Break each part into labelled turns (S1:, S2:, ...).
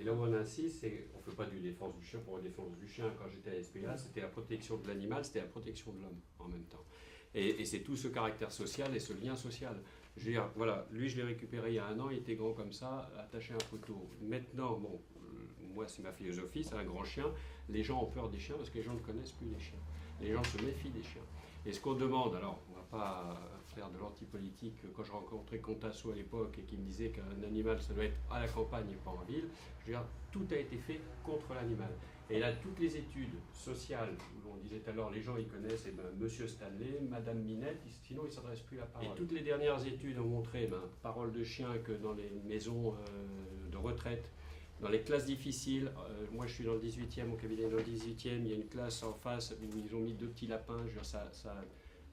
S1: Et là où on insiste, c'est qu'on ne fait pas du défense du chien pour la défense du chien. Quand j'étais à la SPA, c'était la protection de l'animal, c'était la protection de l'homme en même temps. Et c'est tout ce caractère social et ce lien social. Je veux dire, voilà, lui je l'ai récupéré il y a 1 an, il était grand comme ça, attaché à un poteau. Maintenant, bon, moi c'est ma philosophie, c'est un grand chien. Les gens ont peur des chiens parce que les gens ne connaissent plus les chiens. Les gens se méfient des chiens. Et ce qu'on demande, alors on ne va pas faire de l'antipolitique, quand je rencontrais Contasso à l'époque et qui me disait qu'un animal ça doit être à la campagne et pas en ville, je veux dire, tout a été fait contre l'animal. Et là, toutes les études sociales, où on disait tout à l'heure, les gens ils connaissent Monsieur Stanley, Madame Minette, sinon ils ne s'adressent plus la parole. Et toutes les dernières études ont montré, parole de chien, que dans les maisons de retraite, dans les classes difficiles, moi je suis dans le 18e, mon cabinet est dans le 18e, il y a une classe en face où ils ont mis 2 petits lapins, je veux dire, ça a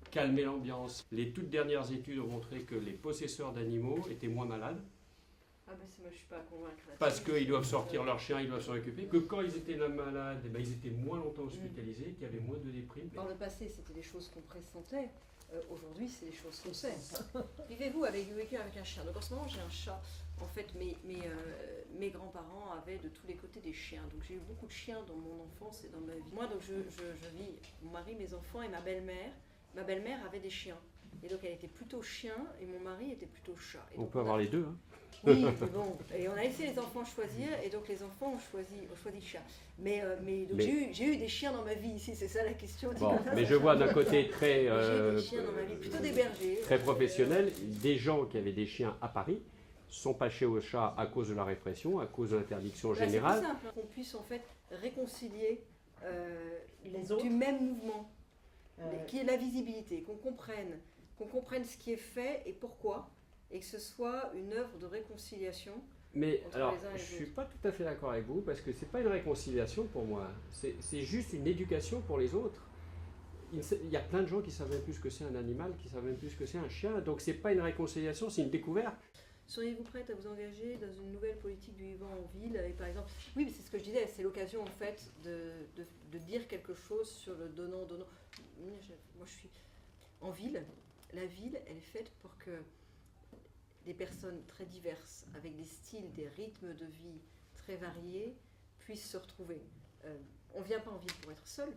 S1: calmé l'ambiance. Les toutes dernières études ont montré que les possesseurs d'animaux étaient moins malades.
S2: Ah ben moi je suis pas convaincue.
S1: Parce qu'ils doivent sortir leur chien, ils doivent s'en occuper, que quand ils étaient malades, ils étaient moins longtemps hospitalisés, qu'il y avait moins de déprimes.
S2: Dans le passé, c'était des choses qu'on pressentait. Aujourd'hui, c'est des choses qu'on sait. Vivez-vous avec un chien. Donc en ce moment, j'ai un chat. En fait, mes grands-parents avaient de tous les côtés des chiens. Donc j'ai eu beaucoup de chiens dans mon enfance et dans ma vie. Moi, donc je vis, mon mari, mes enfants et ma belle-mère. Ma belle-mère avait des chiens. Et donc elle était plutôt chien et mon mari était plutôt chat. Et
S1: on
S2: donc,
S1: peut avoir les deux. Hein.
S2: Oui, mais bon. Et on a laissé les enfants choisir et donc les enfants ont choisi le chat. Mais j'ai eu des chiens dans ma vie ici, c'est ça la question.
S1: Bon, mais je vois d'un côté très,
S2: j'ai eu des chiens dans ma vie, plutôt des bergers.
S1: Très professionnel, des gens qui avaient des chiens à Paris sont passés au chat à cause de la répression, à cause de l'interdiction générale.
S2: C'est plus simple, qu'on puisse en fait réconcilier
S3: les autres
S2: du même mouvement, qui est la visibilité, qu'on comprenne ce qui est fait et pourquoi, et que ce soit une œuvre de réconciliation.
S1: Mais alors, je ne suis pas tout à fait d'accord avec vous, parce que ce n'est pas une réconciliation pour moi, c'est juste une éducation pour les autres. Il y a plein de gens qui ne savent même plus ce que c'est un animal, qui ne savent même plus ce que c'est un chien, donc ce n'est pas une réconciliation, c'est une découverte.
S2: Seriez-vous prête à vous engager dans une nouvelle politique du vivant en ville, avec par exemple, oui, mais c'est ce que je disais, c'est l'occasion en fait de dire quelque chose sur le donnant-donnant. Moi je suis en ville, la ville elle est faite pour que des personnes très diverses, avec des styles, des rythmes de vie très variés, puissent se retrouver. On ne vient pas en ville pour être seul.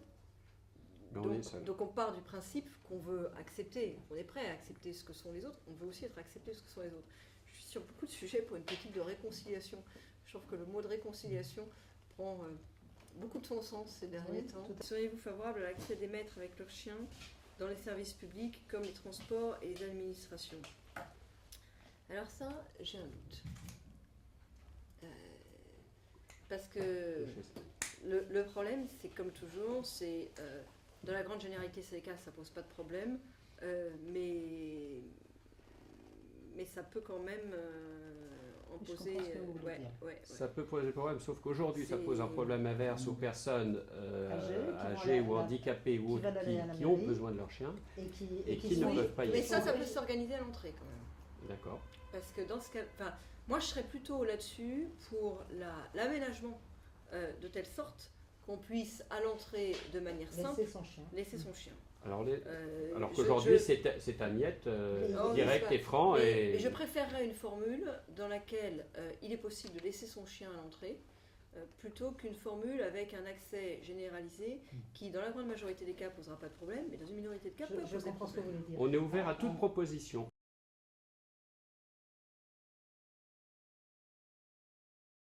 S2: Donc on part du principe qu'on veut accepter, qu'on est prêt à accepter ce que sont les autres, on veut aussi être accepté ce que sont les autres. Je suis sur beaucoup de sujets pour une politique de réconciliation. Je trouve que le mot de réconciliation prend beaucoup de son sens ces derniers temps. Seriez-vous favorable à l'accès des maîtres avec leurs chiens dans les services publics comme les transports et les administrations? Alors ça, j'ai un doute. Parce que le problème, c'est comme toujours, c'est dans la grande généralité, c'est les cas, ça pose pas de problème, mais ça peut quand même en poser.
S1: Ça peut poser problème, sauf qu'aujourd'hui, ça pose un problème inverse aux personnes âgées ou handicapées ou autres qui ont besoin de leur chien et qui ne peuvent pas y aller.
S2: Mais ça peut s'organiser à l'entrée quand même.
S1: D'accord.
S2: Parce que dans ce cas, moi je serais plutôt là-dessus pour l'aménagement de telle sorte qu'on puisse à l'entrée de manière simple laisser son chien.
S1: Alors qu'aujourd'hui c'est à miette, direct et franc.
S2: Et je préférerais une formule dans laquelle il est possible de laisser son chien à l'entrée plutôt qu'une formule avec un accès généralisé qui dans la grande majorité des cas posera pas de problème, mais dans une minorité de cas peut poser problème.
S1: On est ouvert à toute proposition.